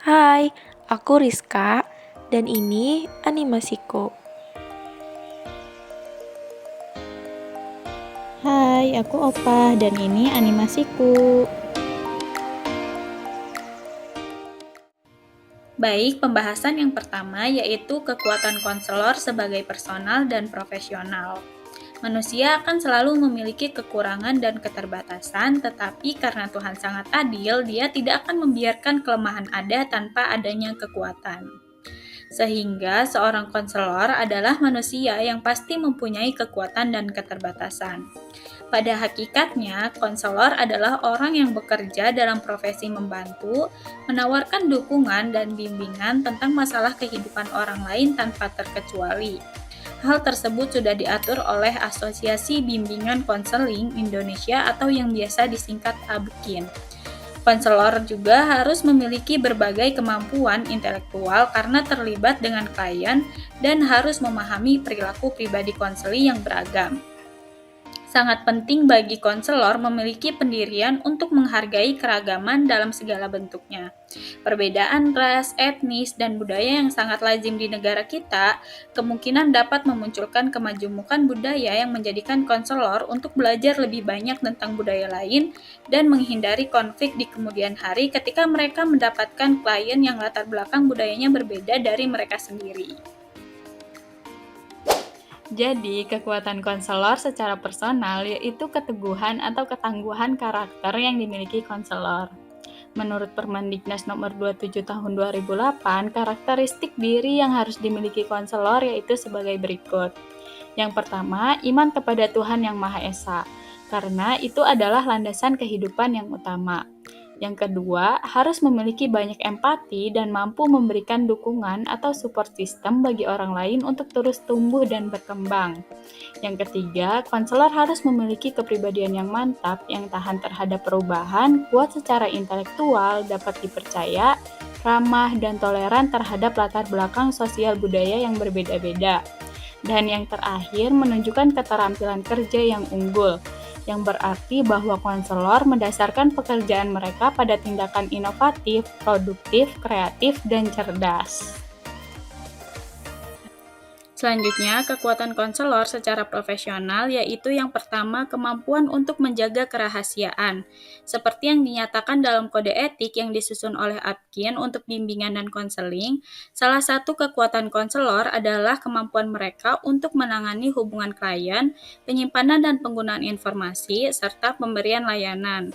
Hai, aku Rizka, dan ini animasiku. Hai, aku Opa dan ini animasiku. Baik, pembahasan yang pertama yaitu kekuatan konselor sebagai personal dan profesional. Manusia akan selalu memiliki kekurangan dan keterbatasan, tetapi karena Tuhan sangat adil, Dia tidak akan membiarkan kelemahan ada tanpa adanya kekuatan. Sehingga seorang konselor adalah manusia yang pasti mempunyai kekuatan dan keterbatasan. Pada hakikatnya, konselor adalah orang yang bekerja dalam profesi membantu, menawarkan dukungan dan bimbingan tentang masalah kehidupan orang lain tanpa terkecuali. Hal tersebut sudah diatur oleh Asosiasi Bimbingan Konseling Indonesia atau yang biasa disingkat ABKIN. Konselor juga harus memiliki berbagai kemampuan intelektual karena terlibat dengan klien dan harus memahami perilaku pribadi konseli yang beragam. Sangat penting bagi konselor memiliki pendirian untuk menghargai keragaman dalam segala bentuknya. Perbedaan ras, etnis, dan budaya yang sangat lazim di negara kita kemungkinan dapat memunculkan kemajemukan budaya yang menjadikan konselor untuk belajar lebih banyak tentang budaya lain dan menghindari konflik di kemudian hari ketika mereka mendapatkan klien yang latar belakang budayanya berbeda dari mereka sendiri. Jadi, kekuatan konselor secara personal yaitu keteguhan atau ketangguhan karakter yang dimiliki konselor. Menurut Permendiknas nomor 27 tahun 2008, karakteristik diri yang harus dimiliki konselor yaitu sebagai berikut. Yang pertama, iman kepada Tuhan Yang Maha Esa, karena itu adalah landasan kehidupan yang utama. Yang kedua, harus memiliki banyak empati dan mampu memberikan dukungan atau support system bagi orang lain untuk terus tumbuh dan berkembang. Yang ketiga, konselor harus memiliki kepribadian yang mantap, yang tahan terhadap perubahan, kuat secara intelektual, dapat dipercaya, ramah, dan toleran terhadap latar belakang sosial budaya yang berbeda-beda. Dan yang terakhir, menunjukkan keterampilan kerja yang unggul, yang berarti bahwa konselor mendasarkan pekerjaan mereka pada tindakan inovatif, produktif, kreatif, dan cerdas. Selanjutnya, kekuatan konselor secara profesional yaitu yang pertama kemampuan untuk menjaga kerahasiaan. Seperti yang dinyatakan dalam kode etik yang disusun oleh ABKIN untuk bimbingan dan konseling, salah satu kekuatan konselor adalah kemampuan mereka untuk menangani hubungan klien, penyimpanan dan penggunaan informasi, serta pemberian layanan.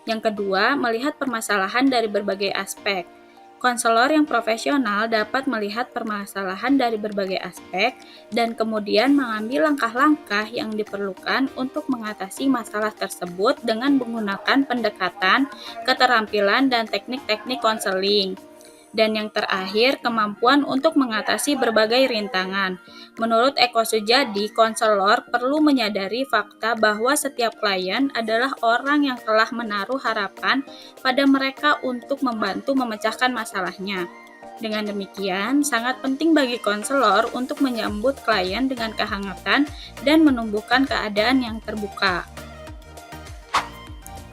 Yang kedua, melihat permasalahan dari berbagai aspek. Konselor yang profesional dapat melihat permasalahan dari berbagai aspek dan kemudian mengambil langkah-langkah yang diperlukan untuk mengatasi masalah tersebut dengan menggunakan pendekatan, keterampilan, dan teknik-teknik konseling. Dan yang terakhir, kemampuan untuk mengatasi berbagai rintangan. Menurut Eko Sujadi, konselor perlu menyadari fakta bahwa setiap klien adalah orang yang telah menaruh harapan pada mereka untuk membantu memecahkan masalahnya. Dengan demikian, sangat penting bagi konselor untuk menyambut klien dengan kehangatan dan menumbuhkan keadaan yang terbuka.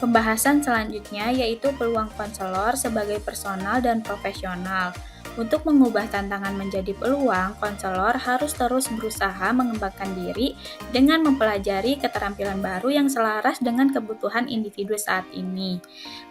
Pembahasan selanjutnya yaitu peluang konselor sebagai personal dan profesional. Untuk mengubah tantangan menjadi peluang, konselor harus terus berusaha mengembangkan diri dengan mempelajari keterampilan baru yang selaras dengan kebutuhan individu saat ini.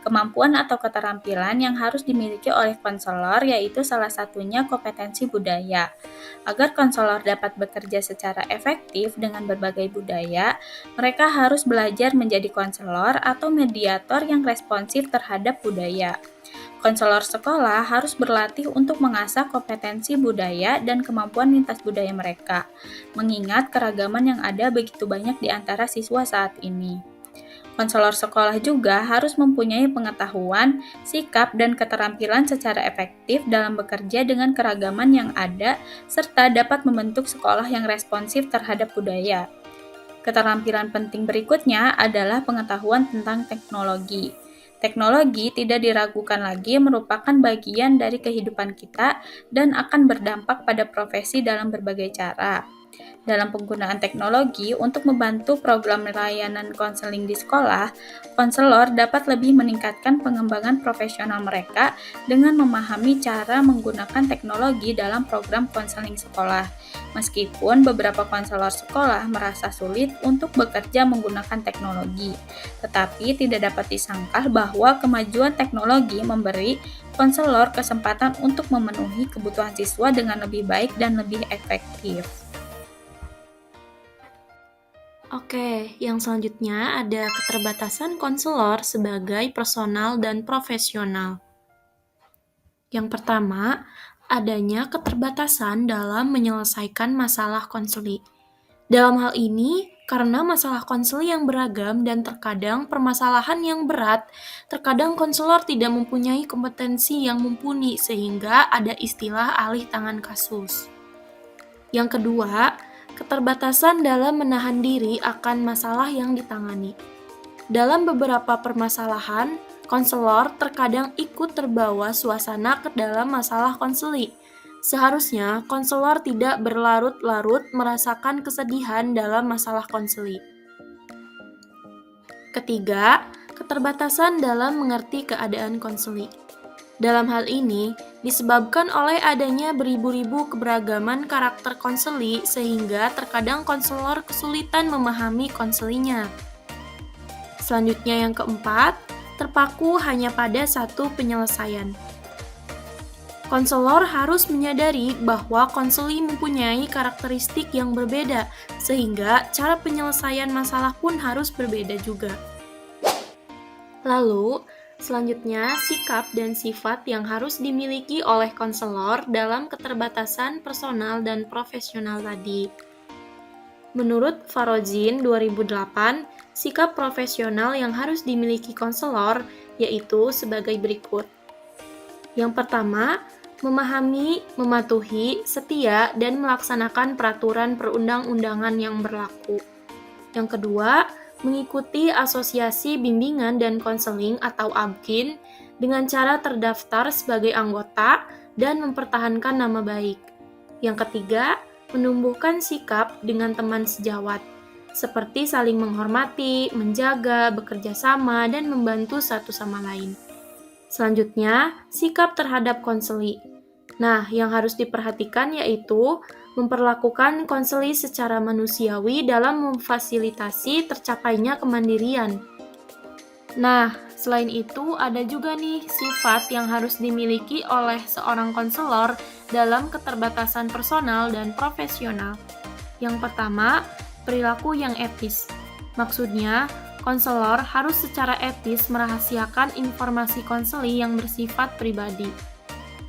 Kemampuan atau keterampilan yang harus dimiliki oleh konselor yaitu salah satunya kompetensi budaya. Agar konselor dapat bekerja secara efektif dengan berbagai budaya, mereka harus belajar menjadi konselor atau mediator yang responsif terhadap budaya. Konselor sekolah harus berlatih untuk mengasah kompetensi budaya dan kemampuan lintas budaya mereka, mengingat keragaman yang ada begitu banyak di antara siswa saat ini. Konselor sekolah juga harus mempunyai pengetahuan, sikap, dan keterampilan secara efektif dalam bekerja dengan keragaman yang ada, serta dapat membentuk sekolah yang responsif terhadap budaya. Keterampilan penting berikutnya adalah pengetahuan tentang teknologi. Teknologi tidak diragukan lagi merupakan bagian dari kehidupan kita dan akan berdampak pada profesi dalam berbagai cara. Dalam penggunaan teknologi untuk membantu program layanan konseling di sekolah, konselor dapat lebih meningkatkan pengembangan profesional mereka dengan memahami cara menggunakan teknologi dalam program konseling sekolah. Meskipun beberapa konselor sekolah merasa sulit untuk bekerja menggunakan teknologi, tetapi tidak dapat disangkal bahwa kemajuan teknologi memberi konselor kesempatan untuk memenuhi kebutuhan siswa dengan lebih baik dan lebih efektif. Oke, yang selanjutnya ada keterbatasan konselor sebagai personal dan profesional. Yang pertama, adanya keterbatasan dalam menyelesaikan masalah konseli. Dalam hal ini, karena masalah konseli yang beragam dan terkadang permasalahan yang berat, terkadang konselor tidak mempunyai kompetensi yang mumpuni sehingga ada istilah alih tangan kasus. Yang kedua, keterbatasan dalam menahan diri akan masalah yang ditangani. Dalam beberapa permasalahan, konselor terkadang ikut terbawa suasana ke dalam masalah konseli. Seharusnya, konselor tidak berlarut-larut merasakan kesedihan dalam masalah konseli. Ketiga, keterbatasan dalam mengerti keadaan konseli. Dalam hal ini, disebabkan oleh adanya beribu-ribu keberagaman karakter konseli sehingga terkadang konselor kesulitan memahami konselinya. Selanjutnya yang keempat, terpaku hanya pada satu penyelesaian. Konselor harus menyadari bahwa konseli mempunyai karakteristik yang berbeda, sehingga cara penyelesaian masalah pun harus berbeda juga. Lalu, selanjutnya sikap dan sifat yang harus dimiliki oleh konselor dalam keterbatasan personal dan profesional tadi. Menurut Farozin 2008, sikap profesional yang harus dimiliki konselor yaitu sebagai berikut. Yang pertama, memahami, mematuhi, setia, dan melaksanakan peraturan perundang-undangan yang berlaku. Yang kedua, mengikuti asosiasi bimbingan dan konseling atau ABKIN dengan cara terdaftar sebagai anggota dan mempertahankan nama baik. Yang ketiga, menumbuhkan sikap dengan teman sejawat, seperti saling menghormati, menjaga, bekerja sama, dan membantu satu sama lain. Selanjutnya, sikap terhadap konseli. Nah, yang harus diperhatikan yaitu memperlakukan konseli secara manusiawi dalam memfasilitasi tercapainya kemandirian. Nah, selain itu ada juga nih sifat yang harus dimiliki oleh seorang konselor dalam keterbatasan personal dan profesional. Yang pertama, perilaku yang etis. Maksudnya, konselor harus secara etis merahasiakan informasi konseli yang bersifat pribadi.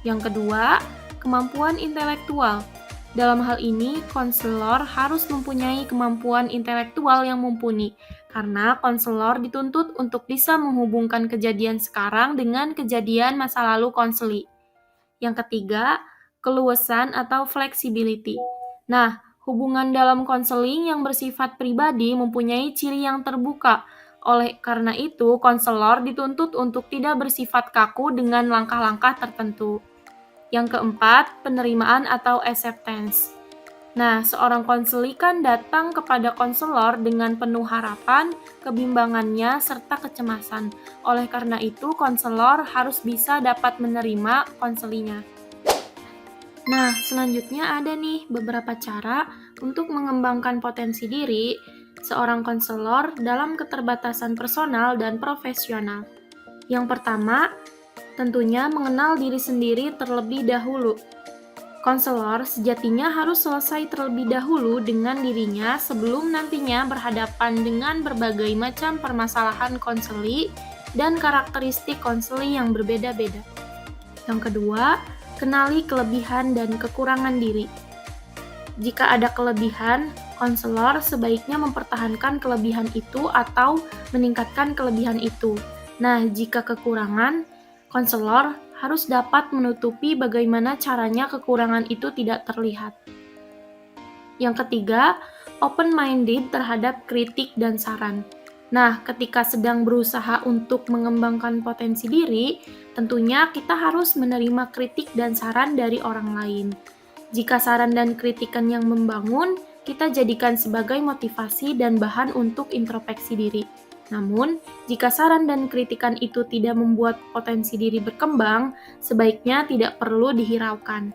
Yang kedua, kemampuan intelektual. Dalam hal ini, konselor harus mempunyai kemampuan intelektual yang mumpuni, karena konselor dituntut untuk bisa menghubungkan kejadian sekarang dengan kejadian masa lalu konseli. Yang ketiga, keluasan atau flexibility. Nah, hubungan dalam konseling yang bersifat pribadi mempunyai ciri yang terbuka. Oleh karena itu, konselor dituntut untuk tidak bersifat kaku dengan langkah-langkah tertentu. Yang keempat, penerimaan atau acceptance. Nah, seorang konseli kan datang kepada konselor dengan penuh harapan, kebimbangannya, serta kecemasan. Oleh karena itu, konselor harus bisa dapat menerima konselinya. Nah, selanjutnya ada nih beberapa cara untuk mengembangkan potensi diri seorang konselor dalam keterbatasan personal dan profesional. Yang pertama, tentunya mengenal diri sendiri terlebih dahulu. Konselor sejatinya harus selesai terlebih dahulu dengan dirinya sebelum nantinya berhadapan dengan berbagai macam permasalahan konseli dan karakteristik konseli yang berbeda-beda. Yang kedua, kenali kelebihan dan kekurangan diri. Jika ada kelebihan, konselor sebaiknya mempertahankan kelebihan itu atau meningkatkan kelebihan itu. Nah, jika kekurangan, konselor harus dapat menutupi bagaimana caranya kekurangan itu tidak terlihat. Yang ketiga, open-minded terhadap kritik dan saran. Nah, ketika sedang berusaha untuk mengembangkan potensi diri, tentunya kita harus menerima kritik dan saran dari orang lain. Jika saran dan kritikan yang membangun, kita jadikan sebagai motivasi dan bahan untuk introspeksi diri. Namun, jika saran dan kritikan itu tidak membuat potensi diri berkembang, sebaiknya tidak perlu dihiraukan.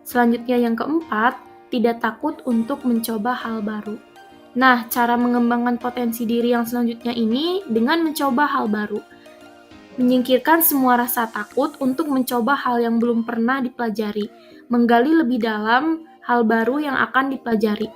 Selanjutnya yang keempat, tidak takut untuk mencoba hal baru. Nah, cara mengembangkan potensi diri yang selanjutnya ini dengan mencoba hal baru. Menyingkirkan semua rasa takut untuk mencoba hal yang belum pernah dipelajari, menggali lebih dalam hal baru yang akan dipelajari.